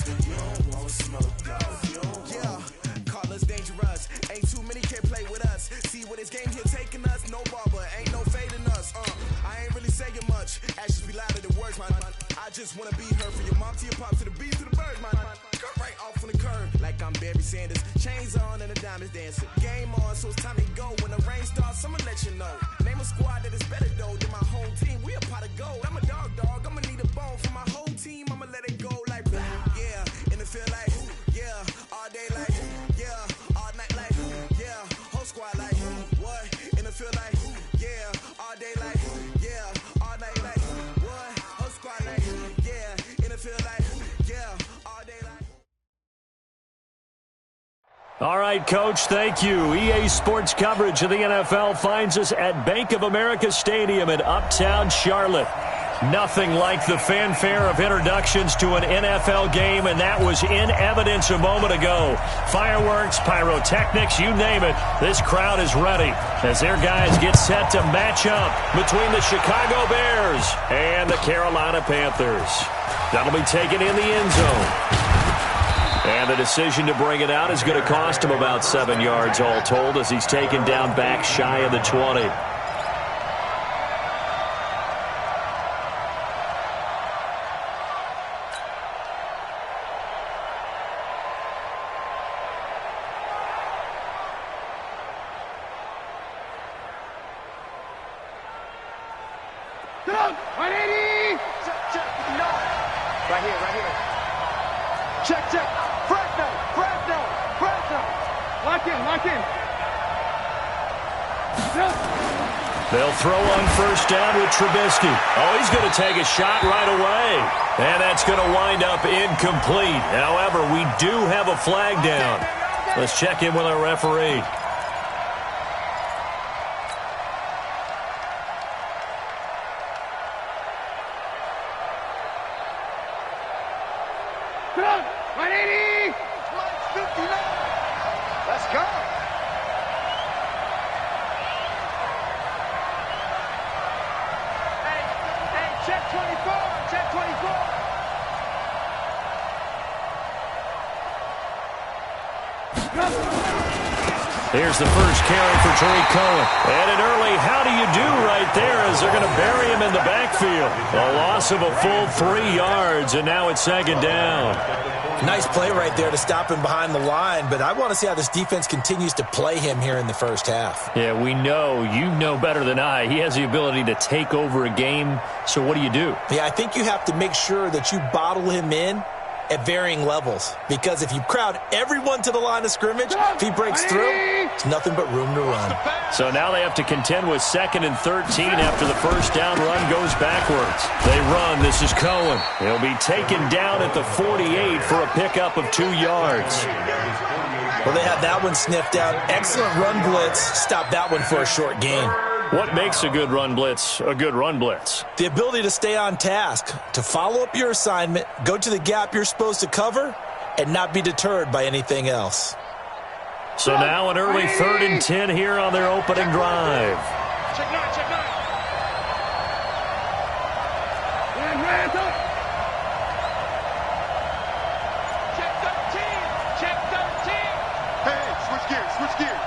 You don't want smoke, though. Yeah, call us dangerous. Ain't too many can play with us. See where this game here taking us. No barber, ain't no fading us. I ain't really saying much. Actions be louder than words, man. I just wanna be heard from your mom to your pop to the beat to the bird, man. Cut right off on the curb, like I'm Barry Sanders. Chains on and the diamonds dancing. Game on, so it's time to go. When the rain starts, I'ma let you know. Name a squad that is better though than my whole team. We a pot of gold. I'm a dog. I'ma need a bone for my whole team. I'ma let it go like yeah. In the field like yeah. All day like yeah. All night like yeah. Whole squad like what? In the field like yeah. All day like yeah. All night like what? Whole squad like yeah. In the field like yeah. All day like. All right, Coach, thank you. EA Sports coverage of the NFL finds us at Bank of America Stadium in Uptown Charlotte. Nothing like the fanfare of introductions to an NFL game, and that was in evidence a moment ago. Fireworks, pyrotechnics, you name it. This crowd is ready as their guys get set to match up between the Chicago Bears and the Carolina Panthers. That'll be taken in the end zone. And the decision to bring it out is going to cost him about 7 yards all told as he's taken down back shy of the 20. They'll throw on first down with Trubisky. Oh, he's going to take a shot right away. And that's going to wind up incomplete. However, we do have a flag down. Let's check in with our referee. Here's the first carry for Tariq Cohen. And an early how do you do right there as they're going to bury him in the backfield. A loss of a full 3 yards, and now it's second down. Nice play right there to stop him behind the line, but I want to see how this defense continues to play him here in the first half. Yeah, we know. You know better than I. He has the ability to take over a game, so what do you do? Yeah, I think you have to make sure that you bottle him in at varying levels, because if you crowd everyone to the line of scrimmage, if he breaks through, it's nothing but room to run. So now they have to contend with 2nd and 13 after the first down run goes backwards. They run. This is Cohen. He'll be taken down at the 48 for a pickup of 2 yards. Well, they have that one sniffed out. Excellent run blitz. Stop that one for a short gain. What makes a good run blitz a good run blitz? The ability to stay on task, to follow up your assignment, go to the gap you're supposed to cover, and not be deterred by anything else. So now an early 3rd and 10 here on their opening drive. Check 9, check 9. Check 13, check 13. Hey, switch gears.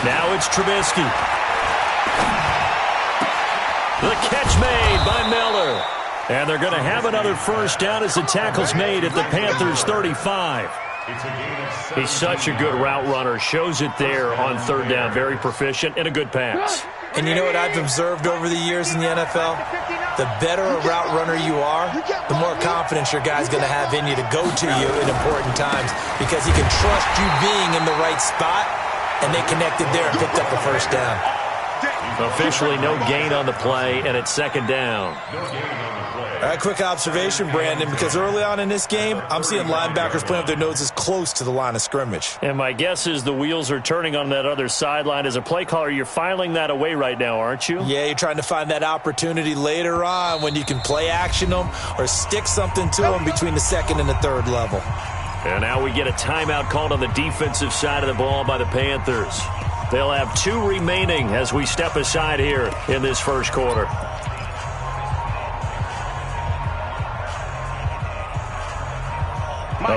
Now it's Trubisky. The catch made by Miller. And they're going to have another first down as the tackle's made at the Panthers' 35. He's such a good route runner. Shows it there on 3rd down. Very proficient and a good pass. And you know what I've observed over the years in the NFL? The better a route runner you are, the more confidence your guy's going to have in you to go to you in important times, because he can trust you being in the right spot, and they connected there and picked up the first down. Officially no gain on the play, and it's 2nd down. All right, quick observation, Brandon, because early on in this game, I'm seeing linebackers playing with their noses close to the line of scrimmage. And my guess is the wheels are turning on that other sideline. As a play caller, you're filing that away right now, aren't you? Yeah, you're trying to find that opportunity later on when you can play action them or stick something to them between the 2nd and the 3rd level. And now we get a timeout called on the defensive side of the ball by the Panthers. They'll have 2 remaining as we step aside here in this first quarter.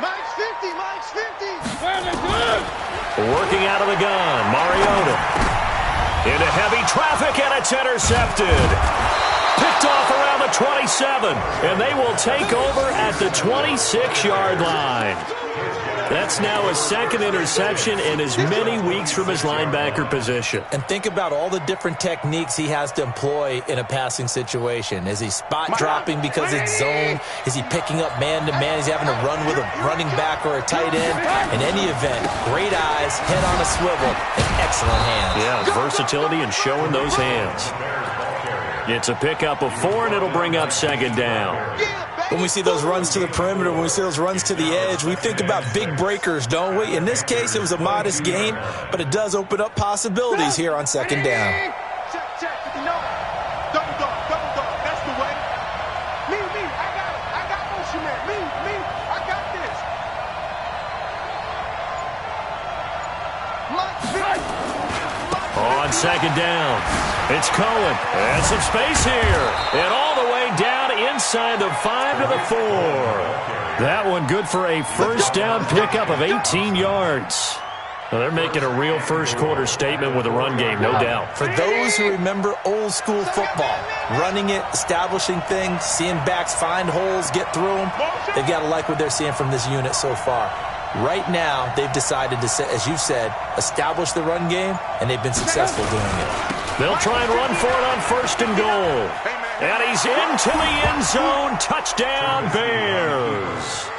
Mike's 50. Mike's 50. Working out of the gun, Mariota. Into heavy traffic, and it's intercepted. Picked off around the 27, and they will take over at the 26-yard line. That's now his second interception in as many weeks from his linebacker position. And think about all the different techniques he has to employ in a passing situation. Is he spot dropping because it's zone? Is he picking up man-to-man? Is he having to run with a running back or a tight end? In any event, great eyes, head on a swivel, and excellent hands. Yeah, versatility and showing those hands. It's a pickup of 4, and it'll bring up second down. When we see those runs to the perimeter, when we see those runs to the edge, we think about big breakers, don't we? In this case, it was a modest gain, but it does open up possibilities here on second down. Check. Double dog. That's the way. Me. I got motion man. Me. I got this. On second down, it's Cohen. And some space here. And all the way down inside the 5 to the 4. That one good for a first down pickup of 18 yards. Well, they're making a real first quarter statement with a run game, no doubt. For those who remember old school football, running it, establishing things, seeing backs find holes, get through them, they've got to like what they're seeing from this unit so far. Right now, they've decided to, as you said, establish the run game, and they've been successful doing it. They'll try and run for it on first and goal. And he's into the end zone. Touchdown, Bears.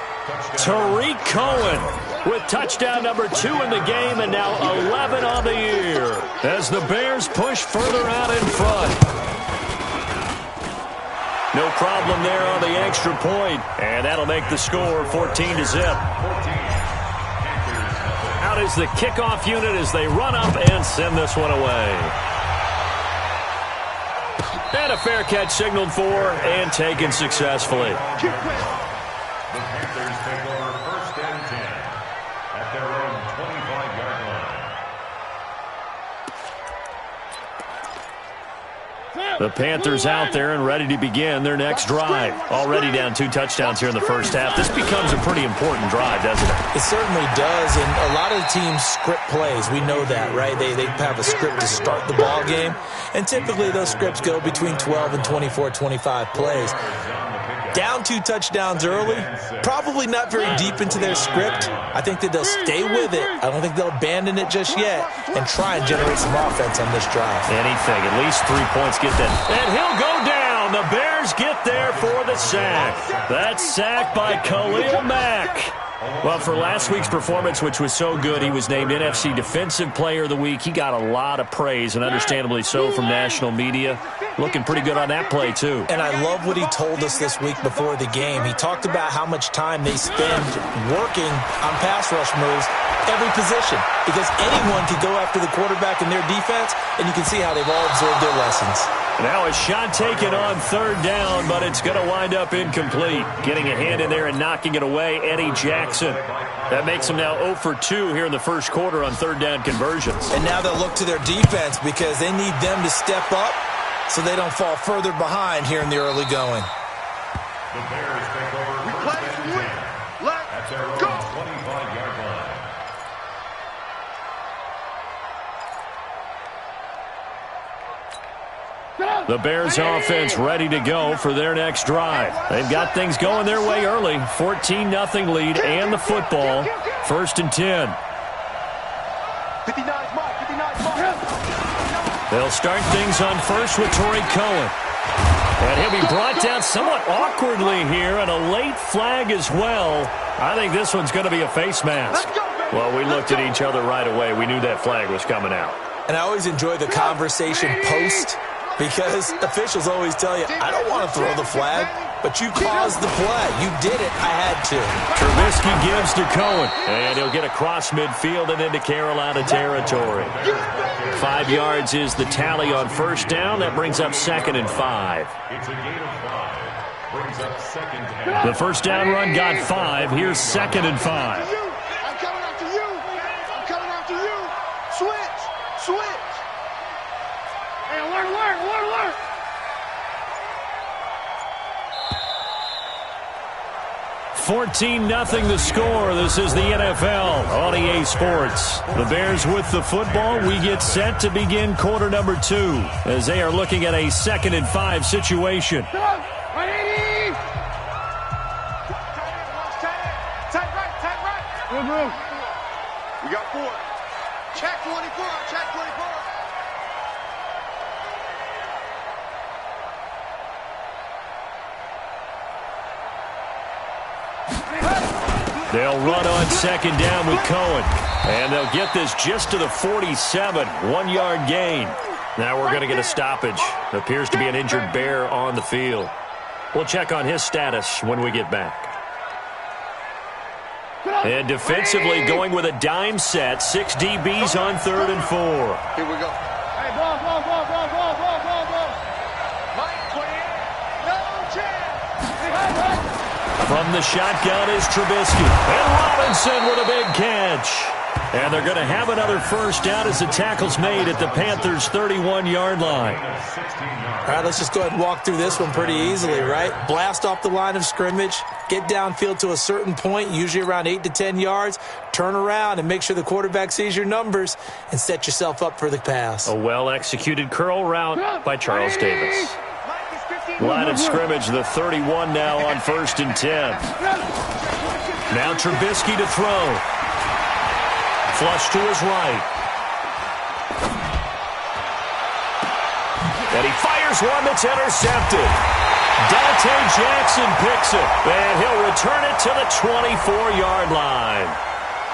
Tariq Cohen with touchdown number 2 in the game, and now 11 on the year as the Bears push further out in front. No problem there on the extra point, and that'll make the score 14-0. Out is the kickoff unit as they run up and send this one away. And a fair catch signaled for and taken successfully. The Panthers take over first and 10 at their own 25-yard line. The Panthers out there and ready to begin their next drive. Already down 2 touchdowns here in the first half. This becomes a pretty important drive, doesn't it? It certainly does, and a lot of the teams script plays. We know that, right? They have a script to start the ball game, and typically those scripts go between 12 and 24, 25 plays. Down 2 touchdowns early, probably not very deep into their script. I think that they'll stay with it. I don't think they'll abandon it just yet and try and generate some offense on this drive. Anything, at least 3 points, get that. And he'll go down. The Bears get there for the sack. That sack by Khalil Mack. Well, for last week's performance, which was so good, he was named NFC Defensive Player of the Week. He got a lot of praise, and understandably so, from national media. Looking pretty good on that play, too. And I love what he told us this week before the game. He talked about how much time they spend working on pass rush moves, every position, because anyone could go after the quarterback in their defense, and you can see how they've all absorbed their lessons. Now a shot taken on third down, but it's going to wind up incomplete. Getting a hand in there and knocking it away, Eddie Jackson. That makes him now 0 for 2 here in the first quarter on third down conversions. And now they'll look to their defense because they need them to step up so they don't fall further behind here in the early going. The Bears take over first and 10 at their own 25-yard line. The Bears offense ready to go for their next drive. They've got things going their way early. 14-0 lead and the football. First and 10. 59's mark. They'll start things on first with Tariq Cohen. And he'll be brought down somewhat awkwardly here, and a late flag as well. I think this one's going to be a face mask. Well, we looked at each other right away. We knew that flag was coming out. And I always enjoy the conversation post, because officials always tell you, I don't want to throw the flag, but you caused the play. You did it. I had to. Trubisky gives to Cohen, and he'll get across midfield and into Carolina territory. 5 yards is the tally on first down. That brings up second and 5. It's a gain of 5. Brings up second and The first down run got 5. Here's second and 5. I'm coming after you. I'm coming after you. Switch. Hey, alert. 14-0 the score. This is the NFL on EA Sports. The Bears with the football. We get set to begin quarter number 2 as they are looking at a 2nd and 5 situation. Tight right. We got 4. Check 24. Check 24. They'll run on 2nd down with Cohen. And they'll get this just to the 47. 1-yard gain. Now we're going to get a stoppage. Appears to be an injured Bear on the field. We'll check on his status when we get back. And defensively going with a dime set. 6 DBs on 3rd and 4. Here we go. Hey, ball. Mike, 28. No chance. From the shotgun is Trubisky. And Robinson with a big catch. And they're going to have another first down as the tackle's made at the Panthers' 31-yard line. All right, let's just go ahead and walk through this one pretty easily, right? Blast off the line of scrimmage, get downfield to a certain point, usually around 8 to 10 yards, turn around and make sure the quarterback sees your numbers and set yourself up for the pass. A well-executed curl route by Charles Davis. Line of scrimmage, the 31 now on 1st and 10. Now Trubisky to throw. Flush to his right. And he fires one that's intercepted. Dante Jackson picks it. And he'll return it to the 24-yard line.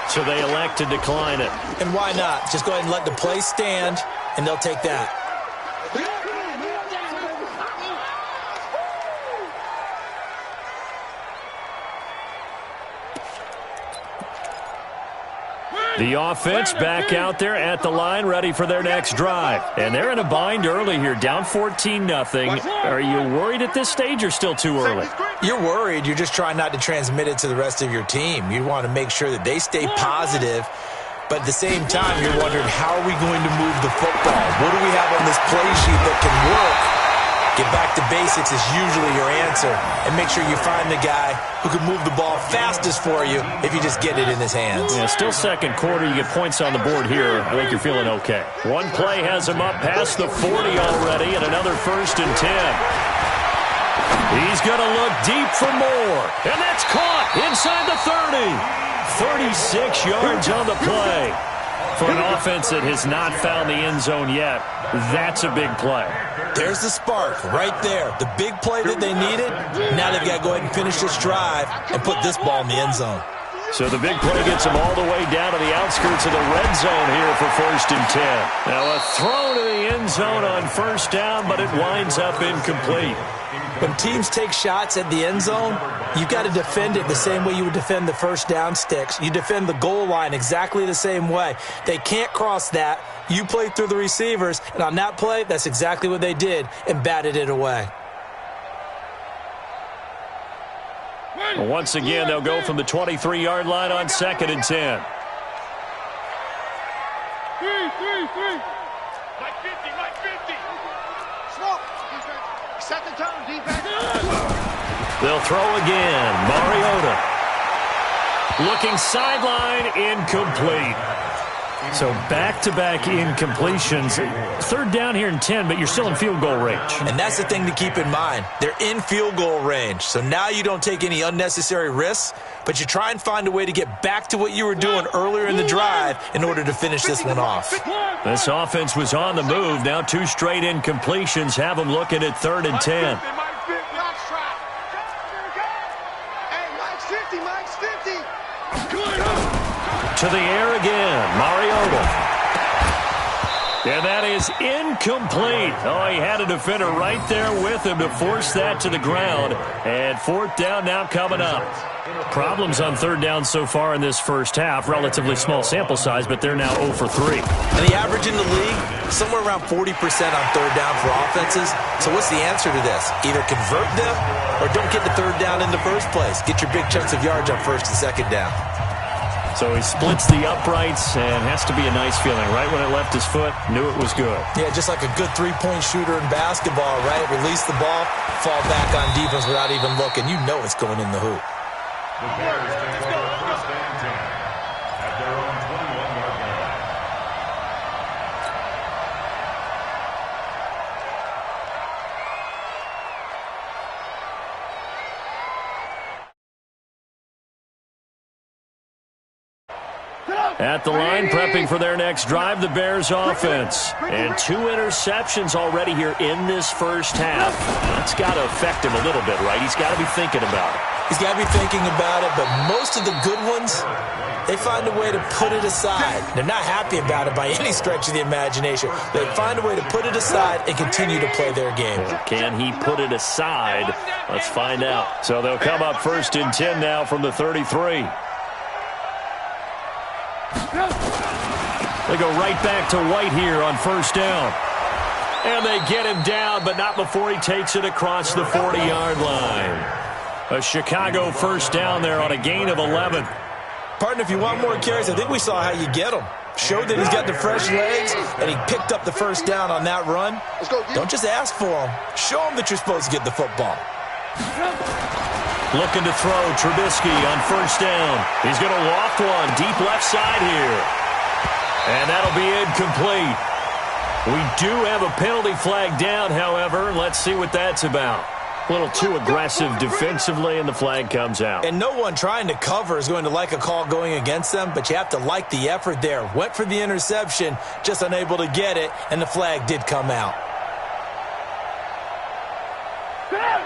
So they elect to decline it. And why not? Just go ahead and let the play stand, and they'll take that. The offense back out there at the line, ready for their next drive. And they're in a bind early here, down 14-0. Are you worried at this stage or still too early? You're worried. You're just trying not to transmit it to the rest of your team. You want to make sure that they stay positive. But at the same time, you're wondering, how are we going to move the football? What do we have on this play sheet that can work? Get back to basics is usually your answer. And make sure you find the guy who can move the ball fastest for you if you just get it in his hands. Yeah, still second quarter. You get points on the board here. I think you're feeling okay. One play has him up past the 40 already, and another 1st and 10. He's going to look deep for more. And that's caught inside the 30. 36 yards on the play. For an offense that has not found the end zone yet, that's a big play. There's the spark right there. The big play that they needed. Now they've got to go ahead and finish this drive and put this ball in the end zone. So the big play gets them all the way down to the outskirts of the red zone here for 1st and 10. Now a throw to the end zone on 1st down, but it winds up incomplete. When teams take shots at the end zone, you've got to defend it the same way you would defend the 1st down sticks. You defend the goal line exactly the same way. They can't cross that. You play through the receivers, and on that play, that's exactly what they did and batted it away. Once again, they'll go from the 23-yard line on 2nd and 10. 3. Mike 50. Smoke. Set the tone, defense. They'll throw again. Mariota. Looking sideline, incomplete. So back-to-back incompletions. 3rd down here and 10, but you're still in field goal range. And that's the thing to keep in mind. They're in field goal range. So now you don't take any unnecessary risks, but you try and find a way to get back to what you were doing earlier in the drive in order to finish this one off. This offense was on the move. Now 2 straight incompletions have them looking at 3rd and 10. To the air again, Mariota. And that is incomplete. Oh, he had a defender right there with him to force that to the ground. And 4th down now coming up. Problems on 3rd down so far in this first half. Relatively small sample size, but they're now 0 for 3. And the average in the league, somewhere around 40% on 3rd down for offenses. So what's the answer to this? Either convert them or don't get the 3rd down in the first place. Get your big chunks of yards on 1st and 2nd down. So he splits the uprights and has to be a nice feeling. Right when it left his foot, knew it was good. Yeah, just like a good three-point shooter in basketball, right? Release the ball, fall back on defense without even looking. You know it's going in the hoop. The Bears take over first and 10 at their own 21-yard line. At the line, prepping for their next drive, the Bears offense. And 2 interceptions already here in this first half. That's got to affect him a little bit, right? He's got to be thinking about it. He's got to be thinking about it, but most of the good ones, they find a way to put it aside. They're not happy about it by any stretch of the imagination. They find a way to put it aside and continue to play their game. Can he put it aside? Let's find out. So they'll come up first and 10 now from the 33. They go right back to White here on first down. And they get him down, but not before he takes it across the 40-yard line. A Chicago first down there on a gain of 11. Partner, if you want more carries, I think we saw how you get them. Showed that he's got the fresh legs, and he picked up the first down on that run. Don't just ask for him. Show him that you're supposed to get the football. Looking to throw, Trubisky on first down. He's going to loft one deep left side here. And that'll be incomplete. We do have a penalty flag down, however. Let's see what that's about. A little too aggressive defensively, and the flag comes out. And no one trying to cover is going to like a call going against them, but you have to like the effort there. Went for the interception, just unable to get it, and the flag did come out.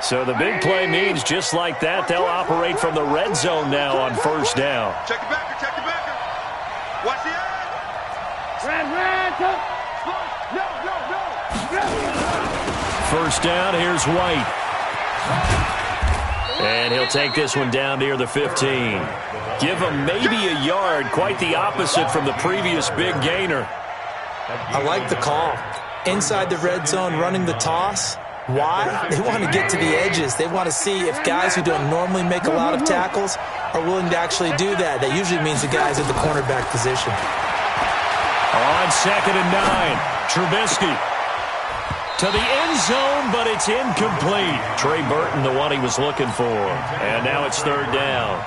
So the big play means just like that, they'll operate from the red zone now on first down. Check it back, check it back. Watch the eye. First down, here's White. And he'll take this one down near the 15. Give him maybe a yard, quite the opposite from the previous big gainer. I like the call. Inside the red zone, running the toss. Why? They want to get to the edges. They want to see if guys who don't normally make a lot of tackles are willing to actually do that. That usually means the guys at the cornerback position. On second and 9, Trubisky to the end zone, but it's incomplete. Trey Burton, the one he was looking for. And now it's third down.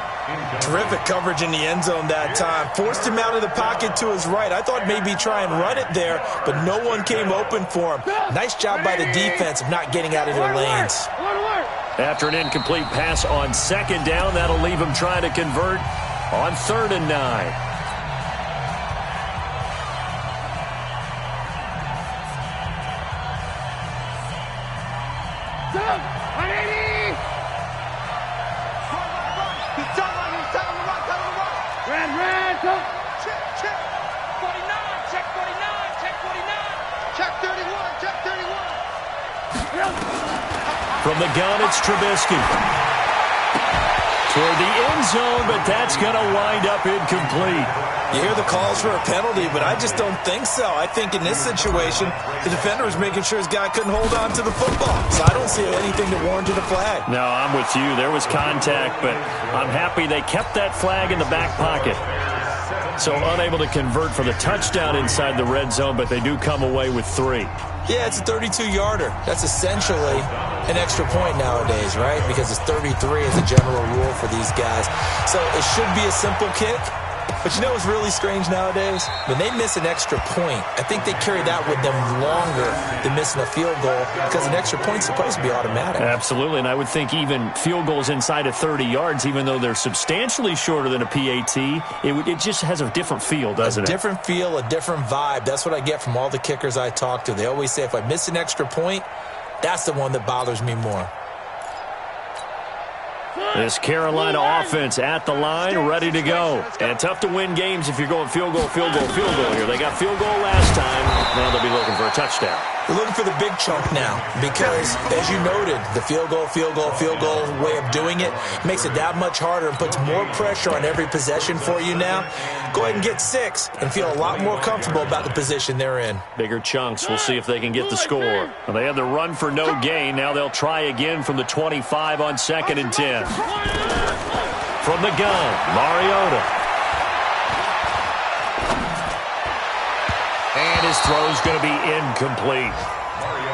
Terrific coverage in the end zone that time. Forced him out of the pocket to his right. I thought maybe try and run it there, but no one came open for him. Nice job by the defense of not getting out of their lanes. After an incomplete pass on second down, that'll leave him trying to convert on third and 9. From the gun, it's Trubisky. Toward the end zone, but that's going to wind up incomplete. You hear the calls for a penalty, but I just don't think so. I think in this situation, the defender was making sure his guy couldn't hold on to the football. So I don't see anything that warranted a flag. No, I'm with you. There was contact, but I'm happy they kept that flag in the back pocket. So unable to convert for the touchdown inside the red zone, but they do come away with 3. Yeah, it's a 32-yarder. That's essentially an extra point nowadays, right? Because it's 33 as a general rule for these guys. So it should be a simple kick. But you know what's really strange nowadays? When they miss an extra point, I think they carry that with them longer than missing a field goal because an extra point's supposed to be automatic. Absolutely, and I would think even field goals inside of 30 yards, even though they're substantially shorter than a PAT, it just has a different feel, doesn't it? A different feel, a different vibe. That's what I get from all the kickers I talk to. They always say if I miss an extra point, that's the one that bothers me more. This Carolina offense at the line, ready to go. And tough to win games if you're going field goal, field goal, field goal here. They got field goal last time. Now they'll be looking for a touchdown. They're looking for the big chunk now because, as you noted, the field goal way of doing it makes it that much harder and puts more pressure on every possession for you now. Go ahead and get 6 and feel a lot more comfortable about the position they're in. Bigger chunks. We'll see if they can get the score. Well, they had the run for no gain. Now they'll try again from the 25 on second and 10. From the gun, Mariota. And his throw is going to be incomplete.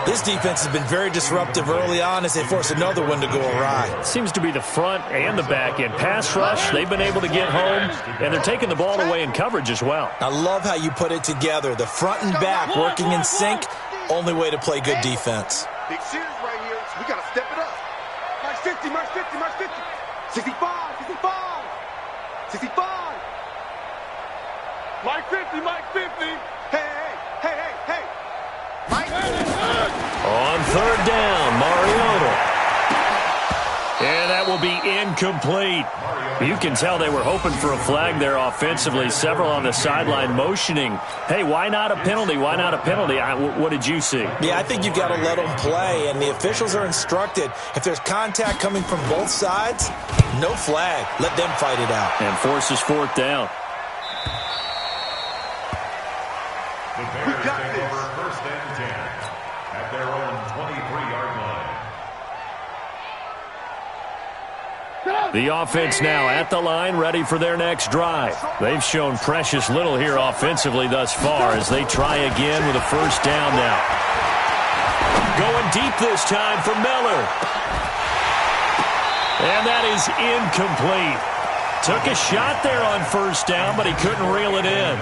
This defense has been very disruptive early on as they force another one to go awry. Seems to be the front and the back end. Pass rush, they've been able to get home, and they're taking the ball away in coverage as well. I love how you put it together. The front and back working in sync, only way to play good defense. Big series right here, so we got to step it up. March 50, March 50, March 50. 65, 65, 65. Mike 50, Mike 50. Hey. Mike 50. On third down, Mariota. And that will be incomplete. You can tell they were hoping for a flag there offensively. Several on the sideline motioning, hey, why not a penalty? Why not a penalty? What did you see? Yeah, I think you've got to let them play, and the officials are instructed. If there's contact coming from both sides, no flag. Let them fight it out. And forces fourth down. The Bears take over first and 10 at their own 23-yard line. The offense now at the line, ready for their next drive. They've shown precious little here offensively thus far as they try again with a first down now. Going deep this time for Miller. And that is incomplete. Took a shot there on first down, but he couldn't reel it in.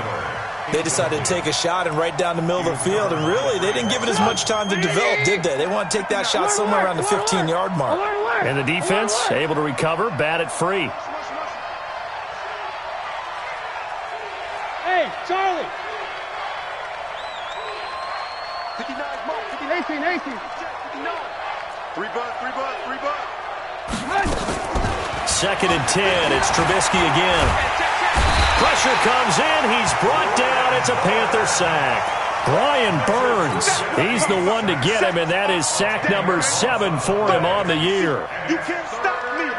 They decided to take a shot and right down the middle of the field, and really, they didn't give it as much time to develop, did they? They want to take that shot somewhere around the 15-yard mark. And the defense able to recover, bat it free. Hey, Charlie. 59, Mark, 59, 18. 59. Three bud. Second and 10, it's Trubisky again. Pressure comes in, he's brought down, it's a Panther sack. Brian Burns, he's the one to get him, and that is sack number 7 for him on the year. You can't stop me.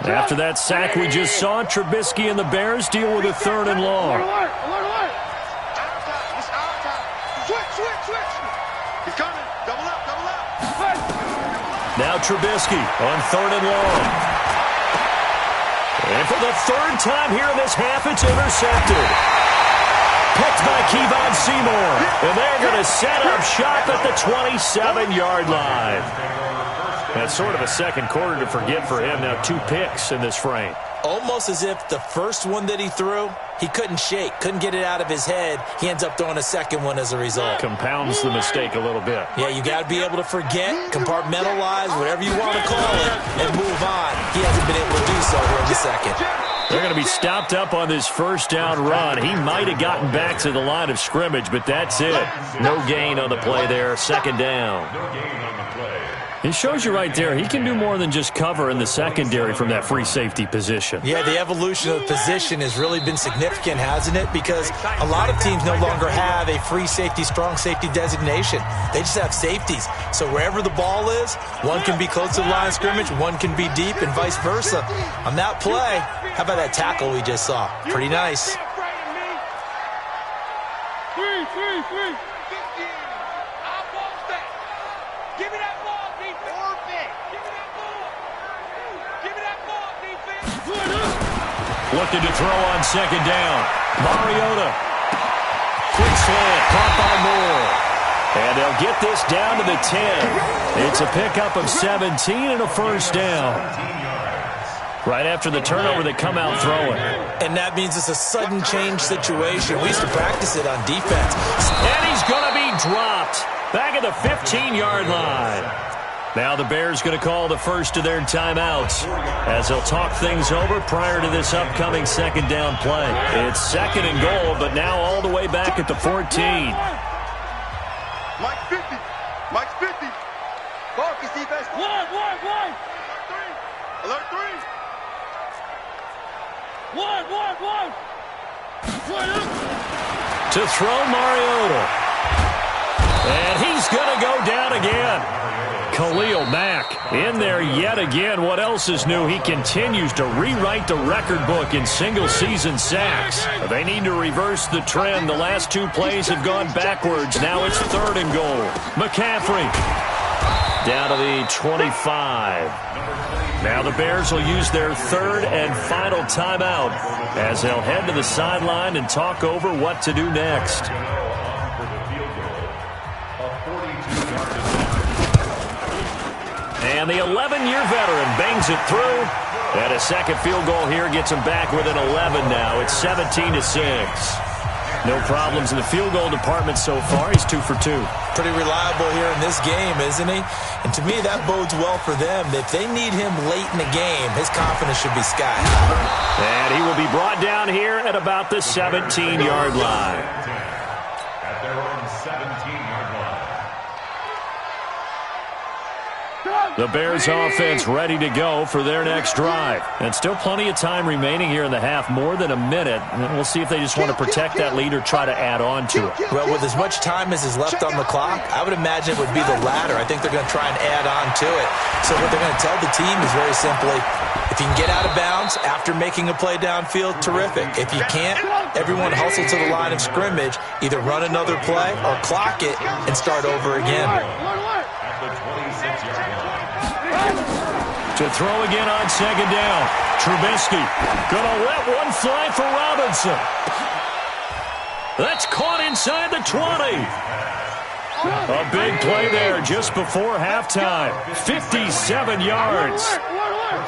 After that sack we just saw, Trubisky and the Bears deal with a third and long. Alert. It's our time. Switch. He's coming. Double up. Now Trubisky on third and long. And for the third time here in this half, it's intercepted. Picked by Kevon Seymour. And they're going to set up shop at the 27-yard line. That's sort of a second quarter to forget for him. Now 2 picks in this frame. Almost as if the first one that he threw, he couldn't get it out of his head. He ends up throwing a second one as a result. Compounds the mistake a little bit. Yeah, you got to be able to forget, compartmentalize, whatever you want to call it, and move on. He hasn't been able to do so here in the second. They're going to be stopped up on this first down run. He might have gotten back to the line of scrimmage, but that's it. No gain on the play there. Second down. No gain on the play. It shows you right there, he can do more than just cover in the secondary from that free safety position. Yeah, the evolution of the position has really been significant, hasn't it? Because a lot of teams no longer have a free safety, strong safety designation. They just have safeties. So wherever the ball is, one can be close to the line of scrimmage, one can be deep, and vice versa. On that play, how about that tackle we just saw? Pretty nice. Three. Give me that ball, defense. Looking to throw on second down. Mariota. Quick slant, caught by Moore. And they'll get this down to the 10. It's a pickup of 17 and a first down. Right after the turnover, they come out throwing. And that means it's a sudden change situation. We used to practice it on defense. And he's going to be dropped. Back at the 15-yard line. Now the Bears going to call the first of their timeouts as they'll talk things over prior to this upcoming second down play. It's second and goal, but now all the way back at the 14. Mike 50. Mike's 50. Focus defense. One. Alert 3. One. To throw Mariota. And he's going to go down again. Khalil Mack in there yet again. What else is new? He continues to rewrite the record book in single-season sacks. They need to reverse the trend. The last 2 plays have gone backwards. Now it's third and goal. McCaffrey down to the 25. Now the Bears will use their third and final timeout as they'll head to the sideline and talk over what to do next. For the field goal, a 42 And the 11-year veteran bangs it through. And a second field goal here gets him back within 11 now. It's 17-6. No problems in the field goal department so far. He's 2 for 2. Pretty reliable here in this game, isn't he? And to me, that bodes well for them. If they need him late in the game, his confidence should be sky high. And he will be brought down here at about the 17-yard line. At their own 17-yard line. The Bears offense ready to go for their next drive. And still plenty of time remaining here in the half, more than a minute. And we'll see if they just want to protect that lead or try to add on to it. Well, with as much time as is left on the clock, I would imagine it would be the latter. I think they're going to try and add on to it. So what they're going to tell the team is very simply, if you can get out of bounds after making a play downfield, terrific. If you can't, everyone hustle to the line of scrimmage, either run another play or clock it and start over again. At the 26-yard line. To throw again on second down. Trubisky gonna let one fly for Robinson. That's caught inside the 20. A big play there just before halftime. 57 yards.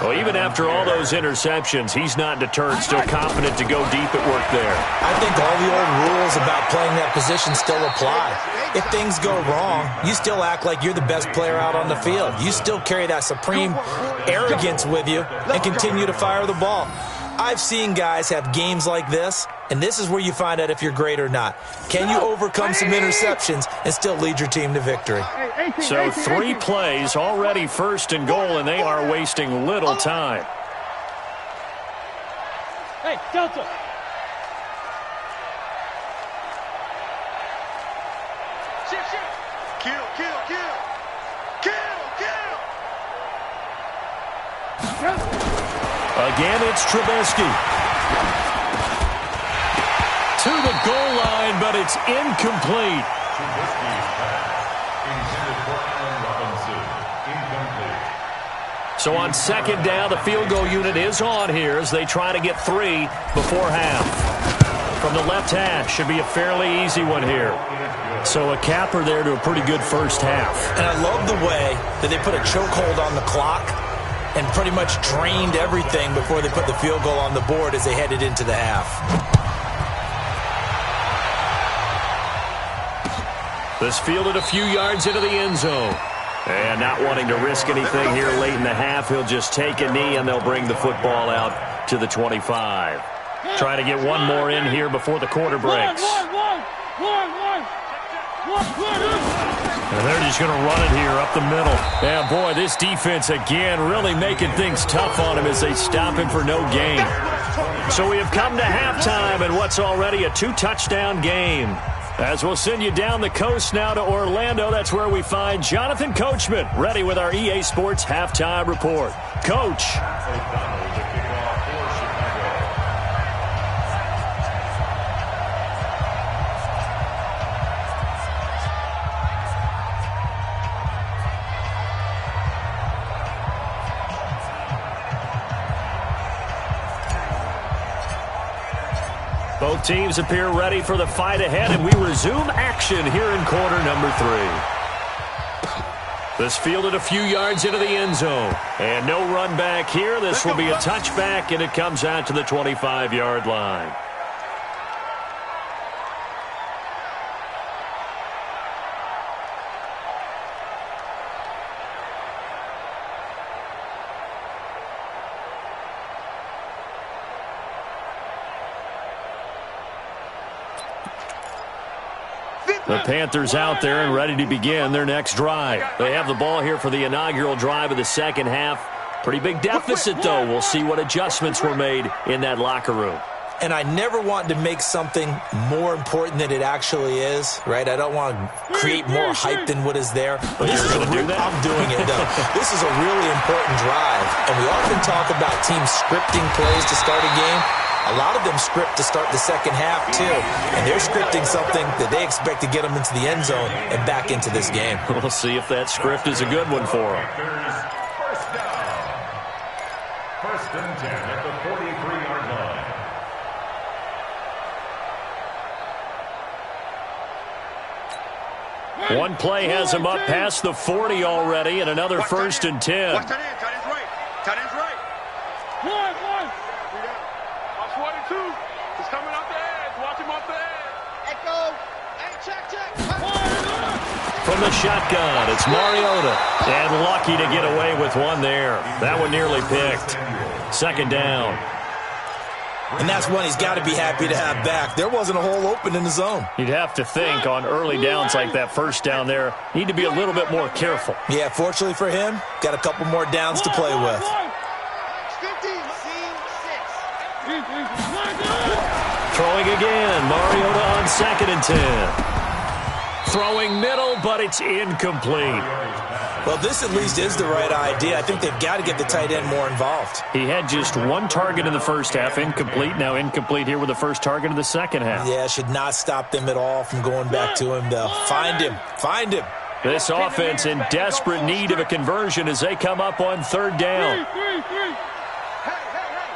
Well, even after all those interceptions, he's not deterred, still confident to go deep at work there. I think all the old rules about playing that position still apply. If things go wrong, you still act like you're the best player out on the field. You still carry that supreme arrogance with you and continue to fire the ball. I've seen guys have games like this, and this is where you find out if you're great or not. Can you overcome some interceptions and still lead your team to victory? So 3 plays, already first and goal, and they are wasting little time. Hey, Delta. Kill, kill, kill. Kill, kill. Again, it's Trubisky. To the goal line, but it's incomplete. Trubisky's pass intended for Allen Robinson. Incomplete. So on second down, the field goal unit is on here as they try to get 3 before half. From the left hash, should be a fairly easy one here. So a capper there to a pretty good first half. And I love the way that they put a chokehold on the clock and pretty much drained everything before they put the field goal on the board as they headed into the half. This fielded a few yards into the end zone. And not wanting to risk anything here late in the half, he'll just take a knee and they'll bring the football out to the 25. Trying to get one more in here before the quarter breaks. And they're just going to run it here up the middle. Yeah, boy, this defense again really making things tough on him as they stop him for no gain. So we have come to halftime in what's already a 2-touchdown game. As we'll send you down the coast now to Orlando, that's where we find Jonathan Coachman ready with our EA Sports Halftime Report. Coach. Both teams appear ready for the fight ahead, and we resume action here in quarter number 3. This fielded a few yards into the end zone. And no run back here. This will be a touchback, and it comes out to the 25-yard line. The Panthers out there and ready to begin their next drive. They have the ball here for the inaugural drive of the second half. Pretty big deficit, though. We'll see what adjustments were made in that locker room. And I never want to make something more important than it actually is, right? I don't want to create more hype than what is there. But you're going to do that? I'm doing it, though. This is a really important drive. And we often talk about teams scripting plays to start a game. A lot of them script to start the second half, too. And they're scripting something that they expect to get them into the end zone and back into this game. We'll see if that script is a good one for them. First down. First and 10 at the 43-yard line. One play has him up past the 40 already, and another first and 10. Watch tight end. Tight end's right. Tight end's right. One. Watch 42. He's coming off the edge. Watch him off the edge. Echo. Hey, check. From the shotgun, it's Mariota. And lucky to get away with one there. That one nearly picked. Second down. And that's one he's got to be happy to have back. There wasn't a hole open in the zone. You'd have to think on early downs like that first down there, need to be a little bit more careful. Yeah, fortunately for him, got a couple more downs to play with. Throwing again, Mariota on second and 10. Throwing middle, but it's incomplete. Well, this at least is the right idea. I think they've got to get the tight end more involved. He had just one target in the first half, incomplete. Now incomplete here with the first target of the second half. Yeah, should not stop them at all from going back to him, though. Find him. This offense in desperate need of a conversion as they come up on third down. Hey,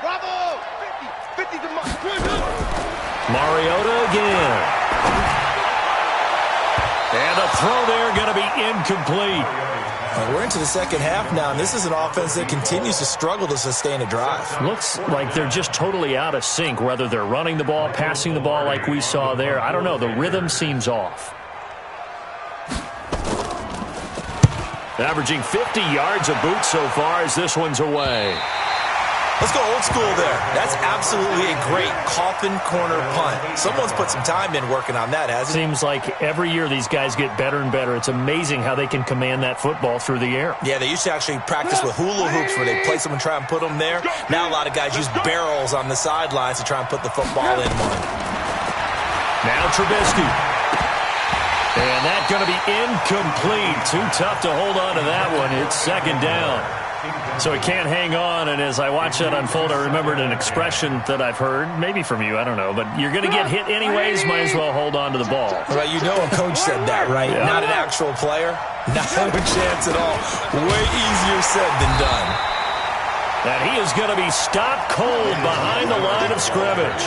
bravo! 50 to Mariota again. And the throw there going to be incomplete. We're into the second half now, and this is an offense that continues to struggle to sustain a drive. Looks like they're just totally out of sync, whether they're running the ball, passing the ball like we saw there. I don't know. The rhythm seems off. Averaging 50 yards a boot so far as this one's away. Let's go old school there. That's absolutely a great coffin corner punt. Someone's put some time in working on that, hasn't he? Seems like every year these guys get better and better. It's amazing how they can command that football through the air. Yeah, they used to actually practice with hula hoops where they place them and try and put them there. Now a lot of guys use barrels on the sidelines to try and put the football in one. Now Trubisky. And that's going to be incomplete. Too tough to hold on to that one. It's second down. So he can't hang on, and as I watch that unfold, I remembered an expression that I've heard, maybe from you, I don't know, but you're going to get hit anyways, might as well hold on to the ball. Well, you know a coach said that, right? Yeah. Not an actual player. Not a chance at all. Way easier said than done. And he is going to be stopped cold behind the line of scrimmage.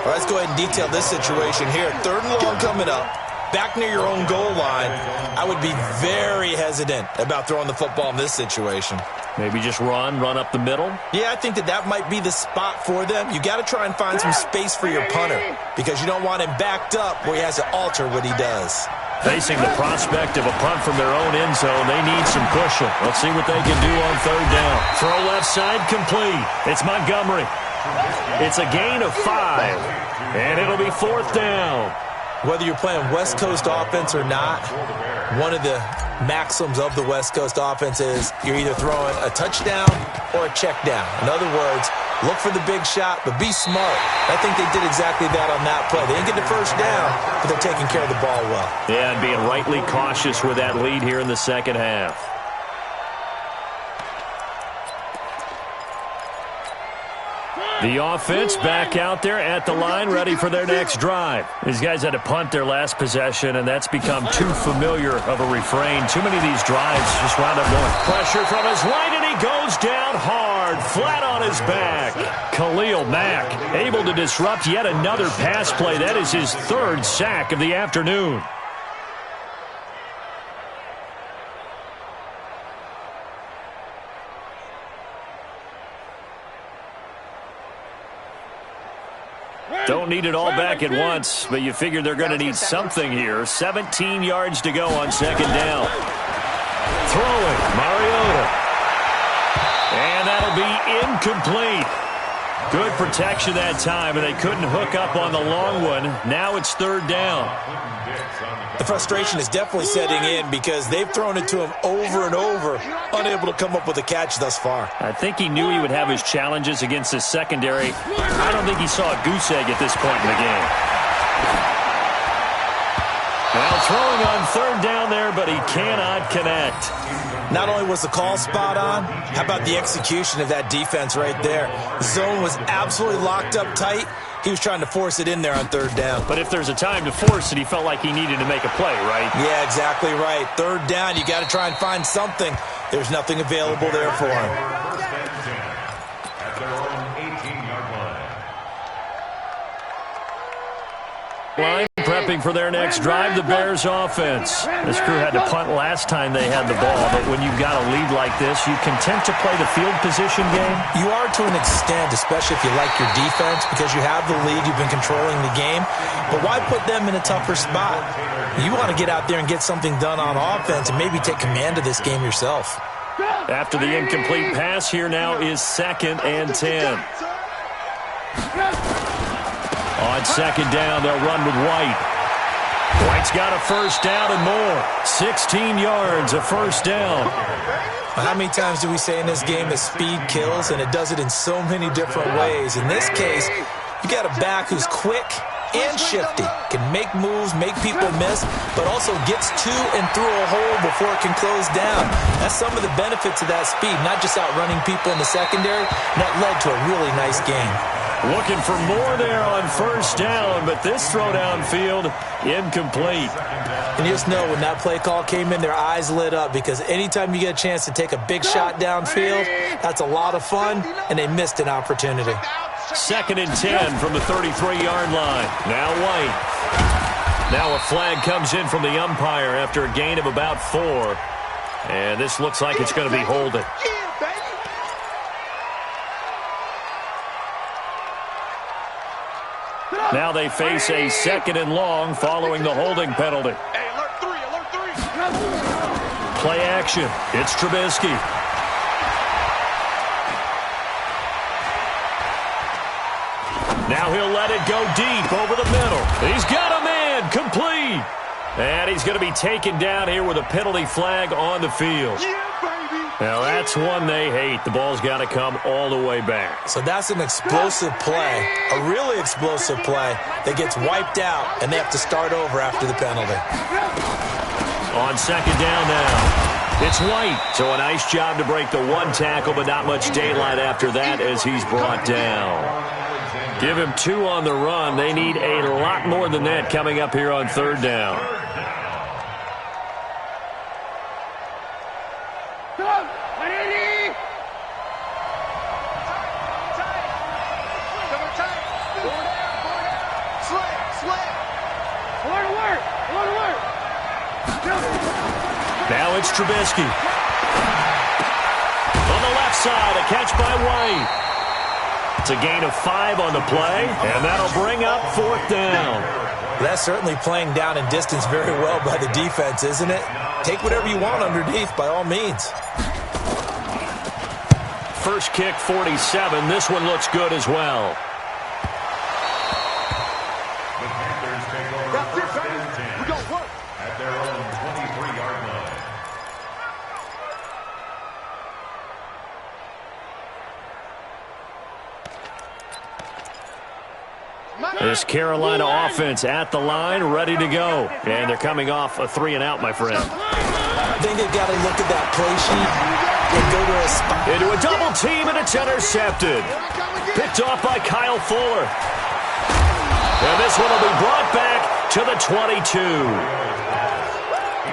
Well, let's go ahead and detail this situation here. Third and long coming up. Back near your own goal line, I would be very hesitant about throwing the football in this situation. Maybe just run up the middle? Yeah, I think that might be the spot for them. You got to try and find some space for your punter because you don't want him backed up where he has to alter what he does. Facing the prospect of a punt from their own end zone, they need some cushion. Let's see what they can do on third down. Throw left side complete. It's Montgomery. It's a gain of 5, and it'll be fourth down. Whether you're playing West Coast offense or not, one of the maxims of the West Coast offense is you're either throwing a touchdown or a check down. In other words, look for the big shot, but be smart. I think they did exactly that on that play. They didn't get the first down, but they're taking care of the ball well. Yeah, and being rightly cautious with that lead here in the second half. The offense back out there at the line, ready for their next drive. These guys had to punt their last possession, and that's become too familiar of a refrain. Too many of these drives just wound up going. Pressure from his right, and he goes down hard, flat on his back. Khalil Mack able to disrupt yet another pass play. That is his third sack of the afternoon. Don't need it all back at once, but you figure they're going to need something here. 17 yards to go on second down. Throwing, Mariota. And that'll be incomplete. Good protection that time, and they couldn't hook up on the long one. Now it's third down. The frustration is definitely setting in because they've thrown it to him over and over, unable to come up with a catch thus far. I think he knew he would have his challenges against his secondary. I don't think he saw a goose egg at this point in the game. Now throwing on third down there, but he cannot connect. Not only was the call spot on, how about the execution of that defense right there? The zone was absolutely locked up tight. He was trying to force it in there on third down. But if there's a time to force it, he felt like he needed to make a play, right? Yeah, exactly right. Third down, you got to try and find something. There's nothing available there for him. At their own 18-yard line. Line prepping for their next drive, the Bears offense. This crew had to punt last time they had the ball, but when you've got a lead like this, you content to play the field position game? You are to an extent, especially if you like your defense, because you have the lead, you've been controlling the game. But why put them in a tougher spot? You want to get out there and get something done on offense and maybe take command of this game yourself. After the incomplete pass, here now is 2nd and 10. On 2nd down, they'll run with White. White's got a first down and more. 16 yards, a first down. How many times do we say in this game that speed kills, and it does it in so many different ways? In this case, you got a back who's quick and shifty, can make moves, make people miss, but also gets to and through a hole before it can close down. That's some of the benefits of that speed, not just outrunning people in the secondary, and that led to a really nice game. Looking for more there on first down, but this throw downfield, incomplete. And you just know when that play call came in, their eyes lit up, because anytime you get a chance to take a big shot downfield, that's a lot of fun, and they missed an opportunity. 2nd and 10 from the 33-yard line. Now White. Now a flag comes in from the umpire after a gain of about 4. And this looks like it's going to be holding. Now they face a 2nd and long following the holding penalty. Hey, alert 3, alert 3. Play action. It's Trubisky. Now he'll let it go deep over the middle. He's got a man, complete. And he's going to be taken down here with a penalty flag on the field. Now that's one they hate. The ball's got to come all the way back. So that's an explosive play, a really explosive play that gets wiped out, and they have to start over after the penalty. On 2nd down now, it's White. So a nice job to break the one tackle, but not much daylight after that as he's brought down. Give him 2 on the run. They need a lot more than that coming up here on 3rd down. Now it's Trubisky. On the left side, a catch by White. It's a gain of 5 on the play, and that'll bring up 4th down. That's certainly playing down in distance very well by the defense, isn't it? Take whatever you want underneath, by all means. First kick, 47. This one looks good as well. The Panthers take over 1st and 10 at their own 23-yard line. This Carolina offense at the line, ready to go. And they're coming off a 3-and-out, my friend. I think they've got to look at that play sheet and go to a spot. Into a double team, and it's intercepted. Picked off by Kyle Fuller. And this one will be brought back to the 22.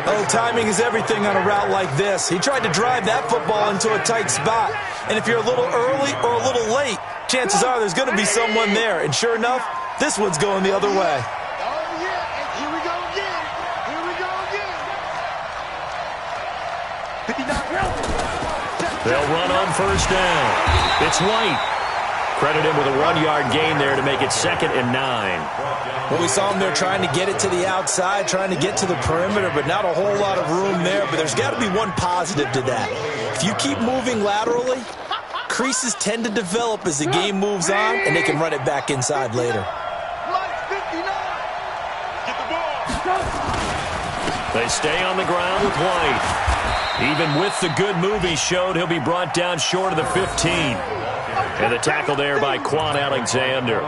Oh, timing is everything on a route like this. He tried to drive that football into a tight spot. And if you're a little early or a little late, chances are there's going to be someone there. And sure enough, this one's going the other way. Here we go again. Here we go again. 59. They'll run on first down. It's White. Credit him with a 1-yard gain there to make it 2nd and 9. Well, we saw him there trying to get it to the outside, trying to get to the perimeter, but not a whole lot of room there. But there's got to be one positive to that. If you keep moving laterally, creases tend to develop as the game moves on, and they can run it back inside later. Get the ball. They stay on the ground with White. Even with the good move he showed, he'll be brought down short of the 15. And the tackle there by Quan Alexander.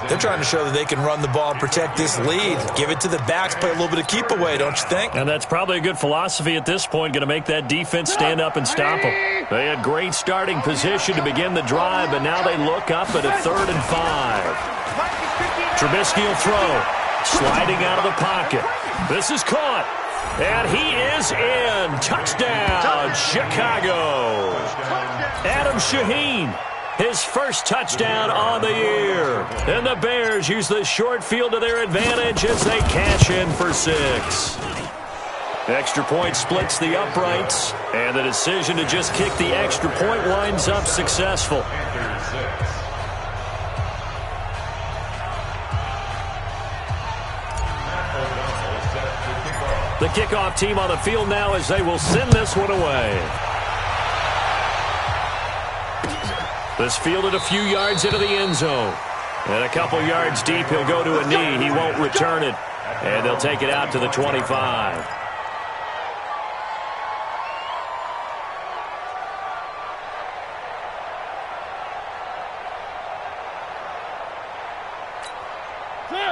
They're trying to show that they can run the ball and protect this lead. Give it to the backs, play a little bit of keep away, don't you think? And that's probably a good philosophy at this point, going to make that defense stand up and stop them. They had great starting position to begin the drive, but now they look up at a 3rd and 5. Trubisky will throw. Sliding out of the pocket. This is caught. And he is in. Touchdown, Chicago. Adam Shaheen. his first touchdown on the year. And the Bears use the short field to their advantage as they cash in for 6. Extra point splits the uprights, and the decision to just kick the extra point winds up successful. The kickoff team on the field now as they will send this one away. This fielded a few yards into the end zone. And a couple yards deep, he'll go to a knee. He won't return it. And they'll take it out to the 25.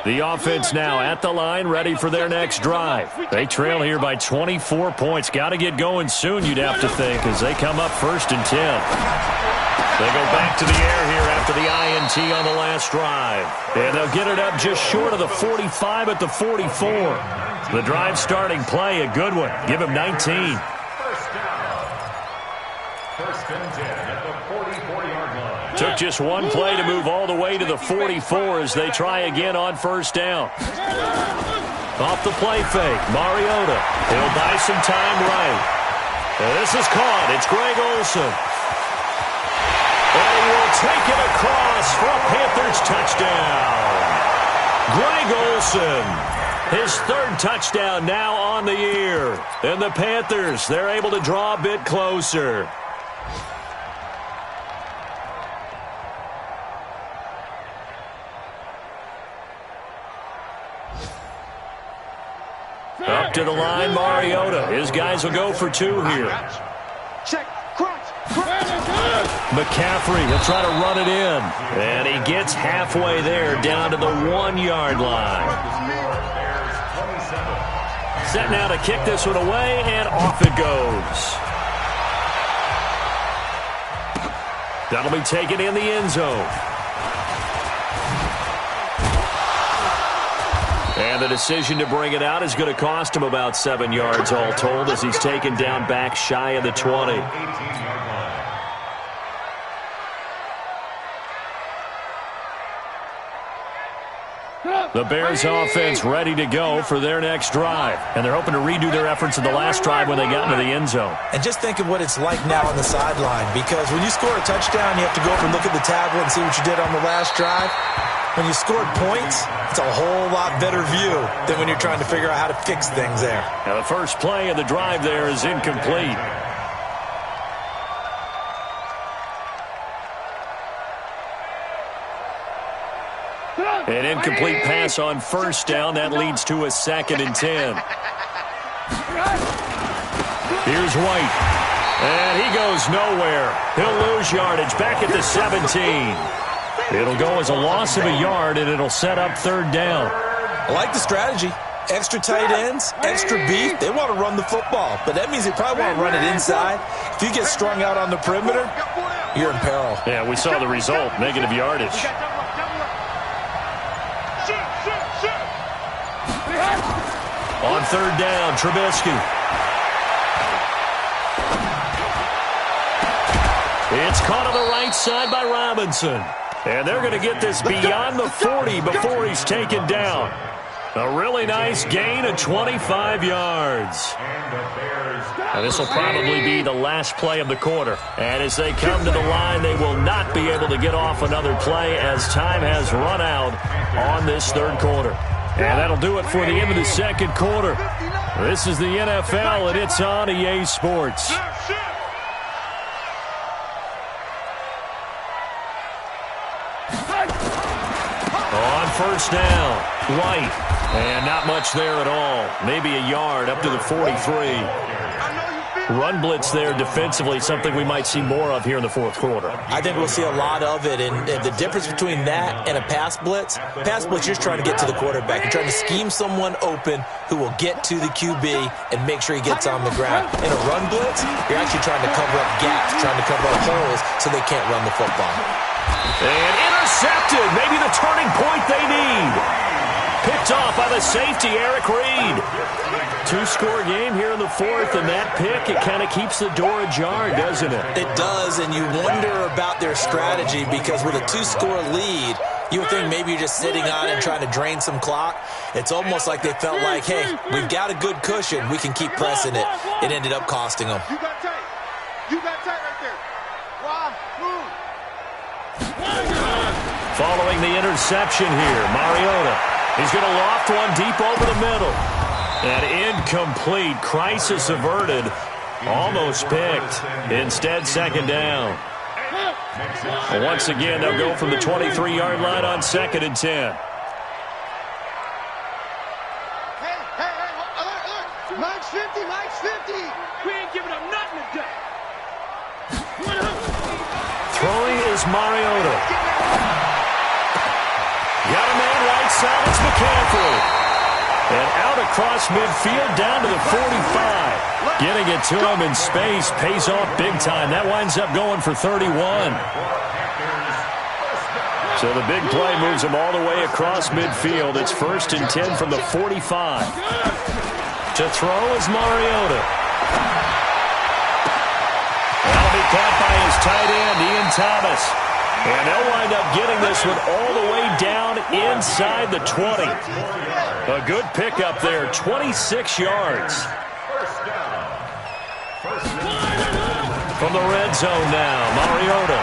The offense now at the line, ready for their next drive. They trail here by 24 points. Got to get going soon, you'd have to think, as they come up 1st and 10. They go back to the air here after the INT on the last drive. And they'll get it up just short of the 45 at the 44. The drive starting play, a good one. Give him 19. First down. 1st and 10 at the 44-yard line. Took just one play to move all the way to the 44 as they try again on 1st down. Off the play fake, Mariota. He'll buy some time right. And this is caught. It's Greg Olsen. And he will take it across for a Panthers touchdown. Greg Olsen, his 3rd touchdown now on the year. And the Panthers, they're able to draw a bit closer. Up to the line, Mariota. His guys will go for 2 here. Check. McCaffrey will try to run it in. And he gets halfway there, down to the 1-yard line. Set now to kick this one away, and off it goes. That'll be taken in the end zone. And the decision to bring it out is going to cost him about 7 yards all told as he's taken down back shy of the 20. The Bears offense ready to go for their next drive. And they're hoping to redo their efforts in the last drive when they got into the end zone. And just think of what it's like now on the sideline, because when you score a touchdown, you have to go up and look at the tablet and see what you did on the last drive. When you scored points, it's a whole lot better view than when you're trying to figure out how to fix things there. Now the first play of the drive there is incomplete. An incomplete pass on 1st down. That leads to a 2nd and 10. Here's White. And he goes nowhere. He'll lose yardage back at the 17. It'll go as a loss of a yard, and it'll set up 3rd down. I like the strategy. Extra tight ends, extra beef. They want to run the football, but that means they probably want to run it inside. If you get strung out on the perimeter, you're in peril. Yeah, we saw the result, negative yardage. On 3rd down, Trubisky. It's caught on the right side by Robinson. And they're going to get this beyond the 40 before he's taken down. A really nice gain of 25 yards. And this will probably be the last play of the quarter. And as they come to the line, they will not be able to get off another play as time has run out on this 3rd quarter. And that'll do it for the end of the 2nd quarter. This is the NFL, and it's on EA Sports. On 1st down, White. And not much there at all. Maybe a yard up to the 43. Run blitz there defensively, something we might see more of here in the 4th quarter. I think we'll see a lot of it, and the difference between that and a pass blitz, you're just trying to get to the quarterback. You're trying to scheme someone open who will get to the QB and make sure he gets on the ground. In a run blitz, you're actually trying to cover up gaps, trying to cover up holes so they can't run the football. And intercepted, maybe the turning point they need. Picked picked off by the safety, Eric Reed. Two-score game here in the fourth, and that pick, it kind of keeps the door ajar, doesn't it? It does, and you wonder about their strategy because with a two-score lead, you would think maybe you're just sitting on and trying to drain some clock. It's almost like they felt like, hey, we've got a good cushion. We can keep pressing it. It ended up costing them. You got tight. You got tight right there. Why? Move. Following the interception here, Mariota. He's going to loft one deep over the middle. And incomplete. Crisis averted. Almost picked. Instead, second down. And once again, they'll go from the 23-yard line on 2nd and 10. Hey, alert. Mike's 50, Mike's 50. We ain't giving up nothing today. Throwing is Mariota. Got a man right side. It's McCaffrey. And out across midfield down to the 45. Getting it to him in space pays off big time. That winds up going for 31. So the big play moves him all the way across midfield. It's 1st and 10 from the 45. To throw is Mariota. That'll be caught by his tight end, Ian Thomas. And they'll wind up getting this one all the way down inside the 20. A good pickup there, 26 yards. From the red zone now, Mariota.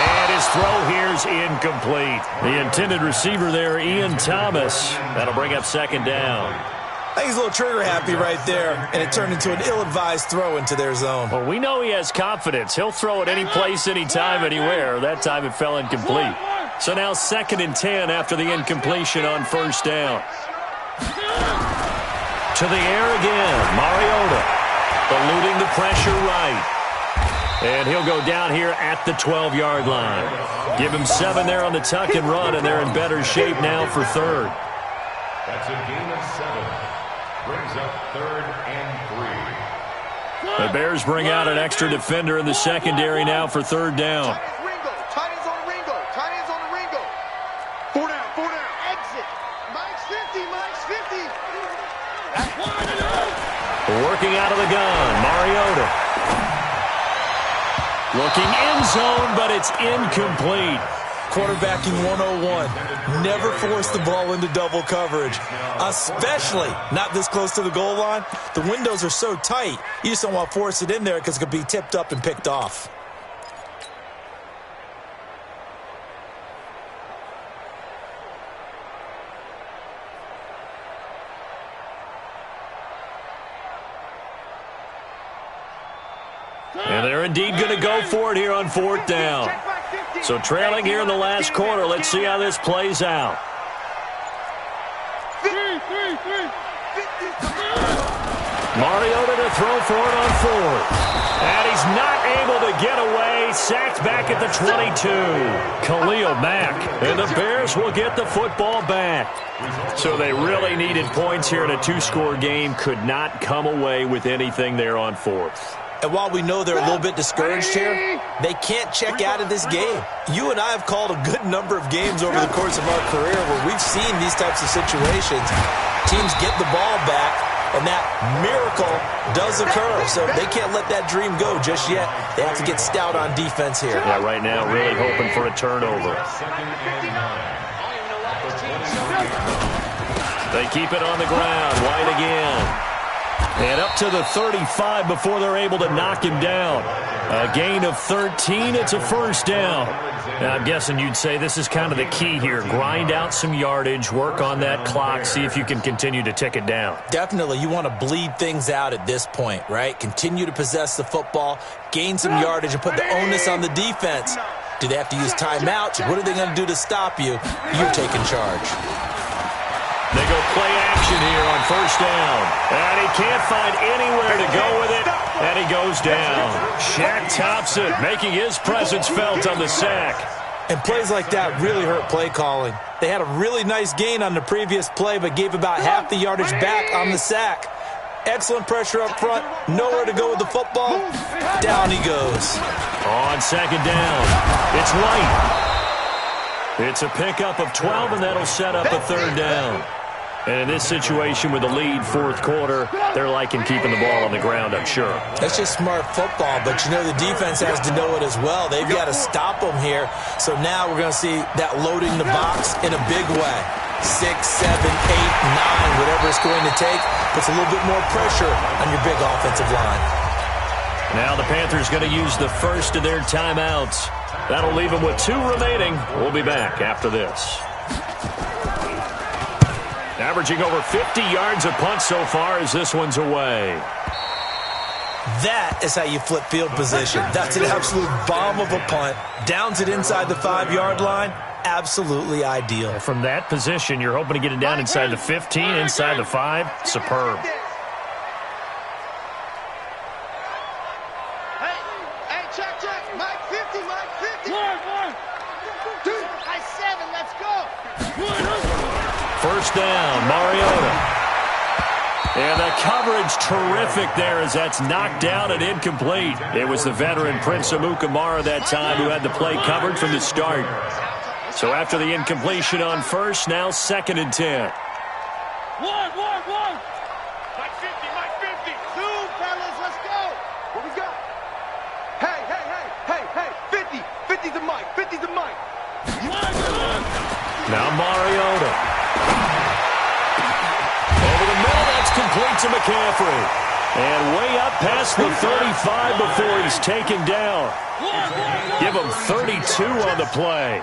And his throw here's incomplete. The intended receiver there, Ian Thomas. That'll bring up 2nd down. I think he's a little trigger happy right there, and it turned into an ill-advised throw into their zone. Well, we know he has confidence. He'll throw it any place, anytime, anywhere. That time it fell incomplete. So now 2nd and 10 after the incompletion on 1st down. To the air again, Mariota. Eluding the pressure right. And he'll go down here at the 12-yard line. Give him 7 there on the tuck and run, and they're in better shape now for 3rd. That's a gain of 7. Brings up 3rd and 3. The Bears bring out an extra defender in the secondary now for 3rd down. Tight ends on the Ringo. Tight ends on the Ringo. 4 down. Exit. Mike's 50, Mike's 50. Working out of the gun, Mariota. Looking end zone, but it's incomplete. Quarterbacking 101. Never force the ball into double coverage, especially not this close to the goal line. The windows are so tight, you just don't want to force it in there because it could be tipped up and picked off. And they're indeed going to go for it here on 4th down. So trailing here in the last quarter, let's see how this plays out. Mariota to throw for it on 4th. And he's not able to get away. Sacked back at the 22. Khalil Mack. And the Bears will get the football back. So they really needed points here in a 2-score game. Could not come away with anything there on 4th. And while we know they're a little bit discouraged here, they can't check out of this game. You and I have called a good number of games over the course of our career where we've seen these types of situations. Teams get the ball back, and that miracle does occur. So they can't let that dream go just yet. They have to get stout on defense here. Yeah, right now really hoping for a turnover. They keep it on the ground. White again. And up to the 35 before they're able to knock him down. A gain of 13. It's a 1st down. Now, I'm guessing you'd say this is kind of the key here. Grind out some yardage, work on that clock, see if you can continue to tick it down. Definitely. You want to bleed things out at this point, right? Continue to possess the football, gain some yardage, and put the onus on the defense. Do they have to use timeouts? What are they going to do to stop you? You're taking charge. They go play action here on 1st down. And he can't find anywhere to go with it. And he goes down. Shaq Thompson making his presence felt on the sack. And plays like that really hurt play calling. They had a really nice gain on the previous play, but gave about half the yardage back on the sack. Excellent pressure up front. Nowhere to go with the football. Down he goes. On 2nd down, it's White. It's a pickup of 12, and that'll set up a third down. And in this situation with the lead fourth quarter, they're liking keeping the ball on the ground, I'm sure. That's just smart football, but you know the defense has to know it as well. They've got to stop them here. So now we're going to see that loading the box in a big way. 6, 7, 8, 9, whatever it's going to take, puts a little bit more pressure on your big offensive line. Now the Panthers going to use the first of their timeouts. That'll leave them with 2 remaining. We'll be back after this. Averaging over 50 yards a punt so far as this one's away. That is how you flip field position. That's an absolute bomb of a punt. Downs it inside the 5-yard line. Absolutely ideal. From that position, you're hoping to get it down inside the 15, inside the 5. Superb. Hey, check. Mike 50, Mike 50. 1, 2, 7, let's go. First down, Mariota. And the coverage terrific there as that's knocked down and incomplete. It was the veteran Prince Amukamara that time who had the play covered from the start. So after the incompletion on first, now 2nd and 10. 1. Mike 50, Mike 50. 2, fellas, let's go. What we got? Hey. 50 to Mike. 50 to Mike. Now Mariota. Over the middle, that's complete to McCaffrey. And way up past the 35 before he's taken down. Give him 32 on the play.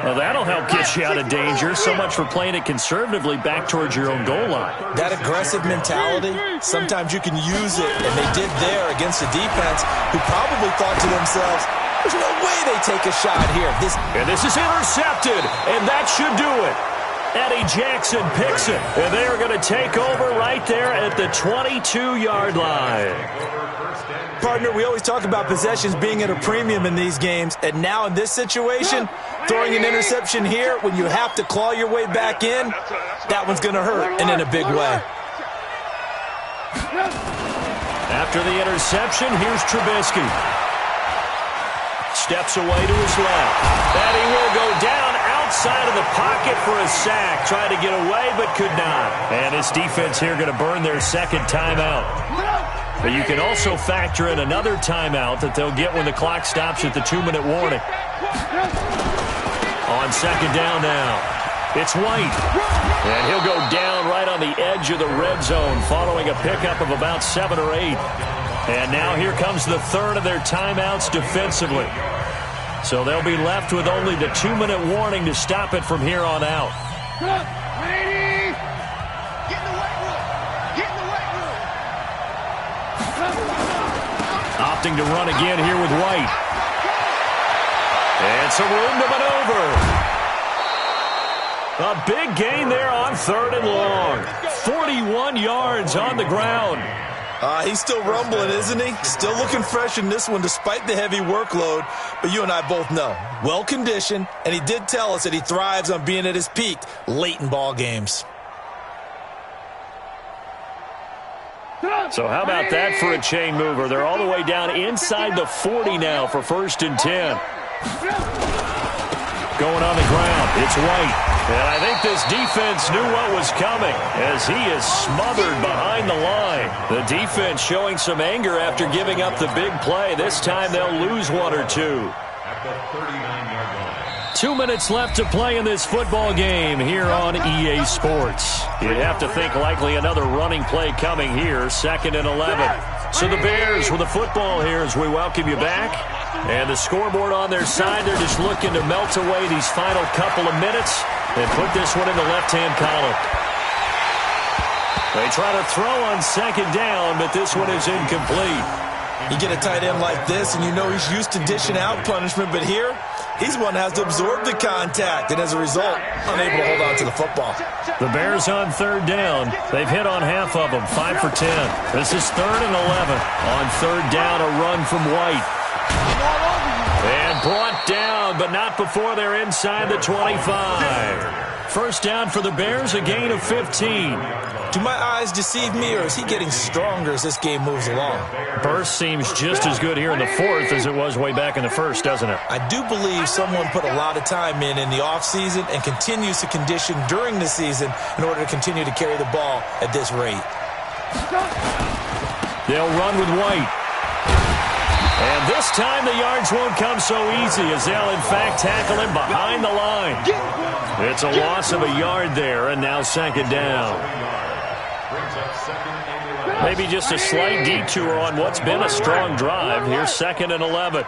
Well, that'll help get you out of danger. So much for playing it conservatively back towards your own goal line. That aggressive mentality, sometimes you can use it, and they did there against a defense who probably thought to themselves, there's no way they take a shot here. And this is intercepted, and that should do it. Eddie Jackson picks it, and they are going to take over right there at the 22-yard line. Partner, we always talk about possessions being at a premium in these games, and now in this situation, throwing an interception here when you have to claw your way back in, that one's going to hurt, and in a big way. After the interception, here's Trubisky. Steps away to his left. And he will go down outside of the pocket for a sack. Tried to get away, but could not. And this defense here going to burn their second timeout. But you can also factor in another timeout that they'll get when the clock stops at the 2-minute warning. On second down now, it's White. And he'll go down right on the edge of the red zone following a pickup of about 7 or 8. And now here comes the third of their timeouts defensively. So they'll be left with only the 2-minute warning to stop it from here on out. Ready? Get in the weight room. Get in the weight room. Opting to run again here with White. And some room to maneuver. A big gain there on 3rd and long. 41 yards on the ground. He's still rumbling, isn't he? Still looking fresh in this one despite the heavy workload. But you and I both know, well-conditioned, and he did tell us that he thrives on being at his peak late in ball games. So how about that for a chain mover? They're all the way down inside the 40 now for 1st and 10. Going on the ground, it's White. And I think this defense knew what was coming as he is smothered behind the line. The defense showing some anger after giving up the big play. This time they'll lose 1 or 2. At the 39-yard line. 2 minutes left to play in this football game here on EA Sports. You'd have to think likely another running play coming here, 2nd and 11. So the Bears with the football here as we welcome you back. And the scoreboard on their side, they're just looking to melt away these final couple of minutes and put this one in the left-hand column. They try to throw on 2nd down, but this one is incomplete. You get a tight end like this, and you know he's used to dishing out punishment, but here, he's one that has to absorb the contact, and as a result, unable to hold on to the football. The Bears on 3rd down. They've hit on half of them, 5 for 10. This is 3rd and 11. On 3rd down, a run from White. And brought down, but not before they're inside the 25. First down for the Bears, a gain of 15. Do my eyes deceive me, or is he getting stronger as this game moves along? Burst seems just as good here in the fourth as it was way back in the first, doesn't it? I do believe someone put a lot of time in the offseason and continues to condition during the season in order to continue to carry the ball at this rate. They'll run with White. And this time the yards won't come so easy as they'll, in fact, tackle him behind the line. It's a loss of a yard there, and now second down. Maybe just a slight detour on what's been a strong drive. Here's 2nd and 11.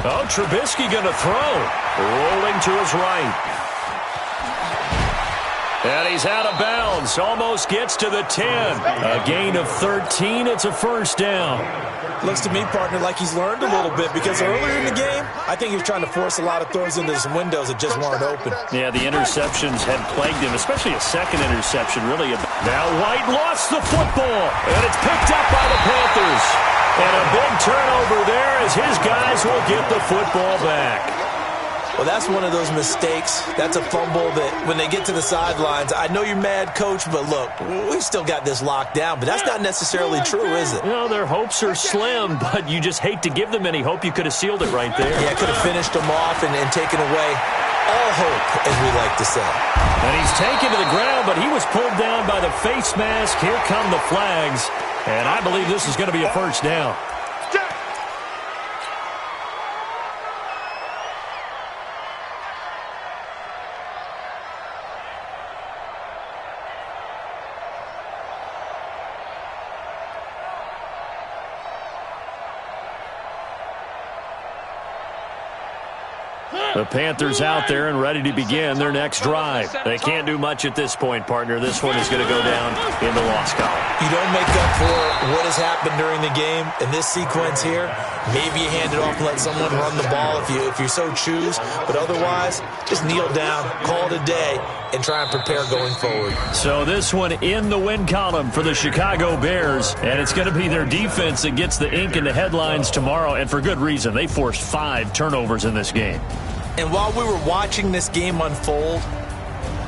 Oh, Trubisky going to throw. Rolling to his right. And he's out of bounds. Almost gets to the 10. A gain of 13. It's a first down. Looks to me, partner, like he's learned a little bit, because earlier in the game, I think he was trying to force a lot of throws into some windows that just weren't open. Yeah, the interceptions had plagued him, especially a second interception, really. Now White lost the football, and it's picked up by the Panthers. And a big turnover there as his guys will get the football back. Well, that's one of those mistakes. That's a fumble that when they get to the sidelines, I know you're mad, Coach, but look, we've still got this locked down. But that's not necessarily true, is it? You know, their hopes are slim, but you just hate to give them any hope. You could have sealed it right there. Yeah, could have finished them off and taken away all hope, as we like to say. And he's taken to the ground, but he was pulled down by the face mask. Here come the flags, and I believe this is going to be a first down. The Panthers out there and ready to begin their next drive. They can't do much at this point, partner. This one is going to go down in the loss column. You don't make up for what has happened during the game in this sequence here. Maybe you hand it off and let someone run the ball if you so choose. But otherwise, just kneel down, call it a day, and try and prepare going forward. So this one in the win column for the Chicago Bears. And it's going to be their defense that gets the ink in the headlines tomorrow. And for good reason. They forced 5 turnovers in this game. And while we were watching this game unfold,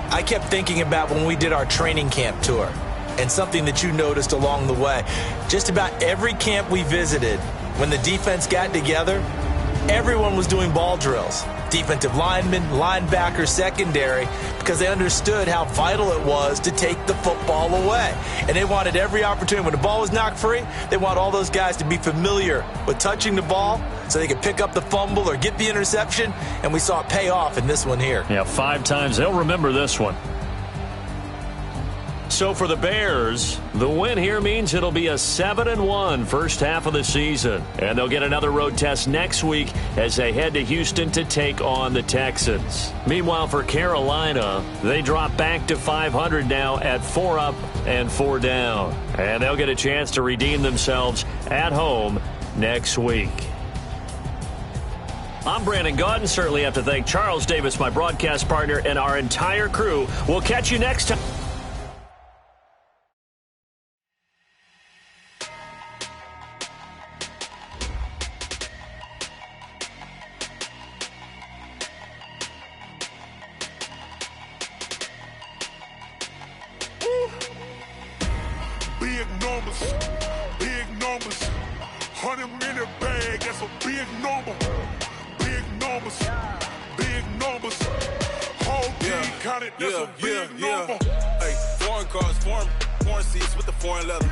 I kept thinking about when we did our training camp tour and something that you noticed along the way. Just about every camp we visited, when the defense got together, everyone was doing ball drills. Defensive linemen, linebackers, secondary, because they understood how vital it was to take the football away. And they wanted every opportunity. When the ball was knocked free, they want all those guys to be familiar with touching the ball so they could pick up the fumble or get the interception, and we saw it pay off in this one here. Yeah, 5 times. They'll remember this one. So for the Bears, the win here means it'll be a 7-1 first half of the season. And they'll get another road test next week as they head to Houston to take on the Texans. Meanwhile, for Carolina, they drop back to 500 now at 4 up and 4 down. And they'll get a chance to redeem themselves at home next week. I'm Brandon Gaudin. Certainly have to thank Charles Davis, my broadcast partner, and our entire crew. We'll catch you next time. Big numbers, 100-minute bag, that's a big number. Big numbers, whole team counted, that's a big number. Hey, foreign cars, foreign seats with the foreign leather.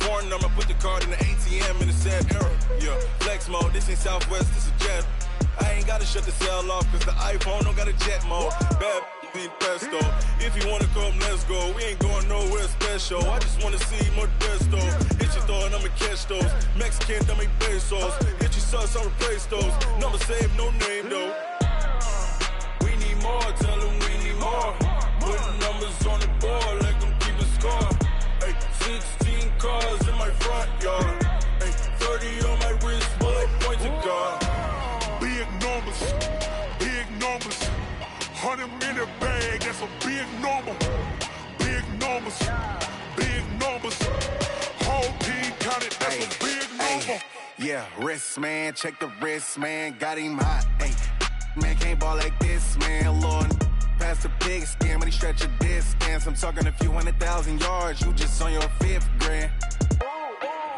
Foreign number, put the card in the ATM in the sad era. Yeah, flex mode, this ain't Southwest, this is jet. I ain't gotta shut the cell off, cause the iPhone don't got a jet mode. Bad be pesto. If you wanna come, let's go. We ain't going nowhere special. I just wanna see Modesto. Hit your thought, I'ma catch those. Mexican, dummy pesos. Hit your sus, I'll replace those. Number saved, no name though. We need more, tell them we need more. Putting numbers on the board like I'm keeping score. Hey, 16 cars in my front yard. Hey, 30 on my wrist, bullet point to God. Big numbers, 100-minute bag, that's a big number. Big numbers, whole team counted, that's a big number. Yeah, wrist man, check the wrist man, got him hot. Man can't ball like this, man, Lord. bust a pig skin when he stretch a distance. I'm talking a few 100,000 yards, you just on your 5th grand.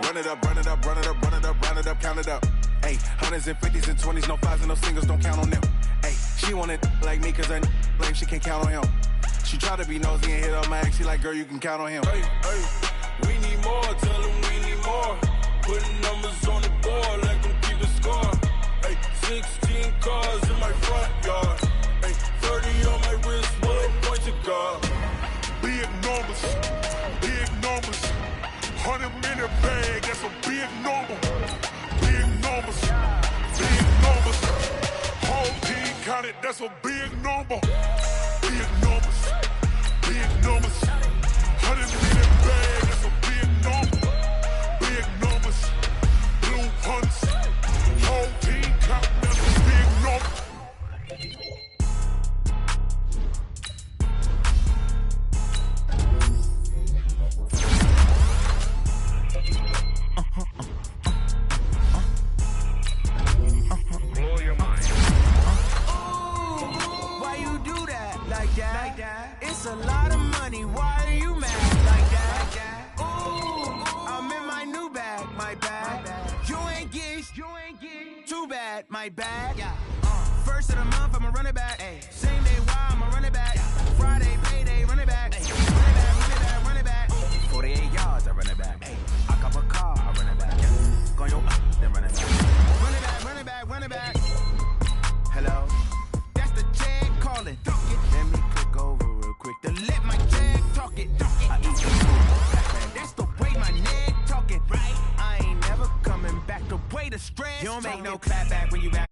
Run it up, run it up, run it up, run it up, run it up, count it up. Hey, hundreds and 50s and 20s, no 5s and no singles, don't count on them. Hey, she want it like me cause her lame, she can't count on him. She try to be nosy and hit up my ex, she like, girl, you can count on him. Hey, hey, we need more, tell him we need more. Putting numbers on the board, let them keep the score. Hey, 16 cars in my front yard. Hey, 30 on my wrist, one point to guard. Big numbers, big numbers. 100-minute bag, that's a big number. Big numbers, big numbers. Whole team counted, that's a big number. Big numbers, big numbers. 100-minute bag, that's a big number. Big numbers, blue hunts. Whole team counted, that's a big number. It's a lot of money, why are you mad like that? Ooh, I'm in my new bag, my bag. You ain't get too bad, my bag. First of the month, I'ma run it back. Same day, why I'ma run it back. Friday, payday, run it back. Run it back, run it back, run it back. 48 yards, I run it back. I cop a car, I run it back. Go yo, then run it back. Run it back, run it back, run it back. Hello, that's the check calling. Let me click over real quick to let my check talk it. I eat the food. That's the way my neck talking. Right? I ain't never coming back the way the stress. You don't make no clap back when you back.